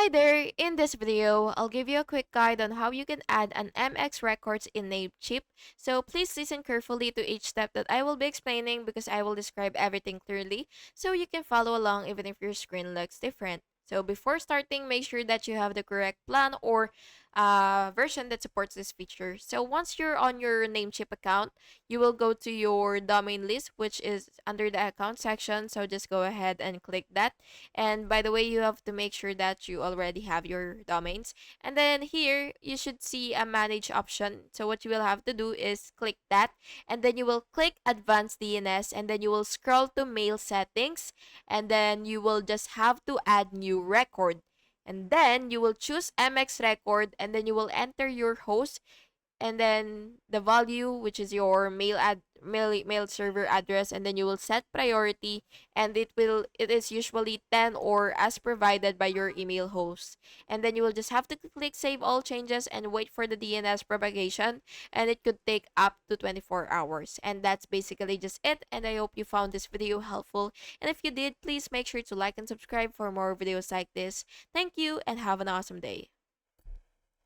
there, in this video, I'll give you a quick guide on how you can add an MX records in Namecheap. So please listen carefully to each step that I will be explaining because I will describe everything clearly so you can follow along even if your screen looks different. So before starting, make sure that you have the correct plan or version that supports this feature. So once you're on your Namecheap account, you will go to your domain list, which is under the account section. So just go ahead and click that. And by the way, you have to make sure that you already have your domains. And then here, you should see a manage option. So what you will have to do is click that. And then you will click advanced DNS. And then you will scroll to mail settings. And then you will just have to add new record. And then you will choose MX record. And then you will enter your host and then the value, which is your mail server address, and then you will set priority, and it is usually 10 or as provided by your email host. And then you will just have to click save all changes and wait for the DNS propagation, and it could take up to 24 hours. And that's basically just it, and I hope you found this video helpful. And if you did, please make sure to like and subscribe for more videos like this. Thank you and have an awesome day.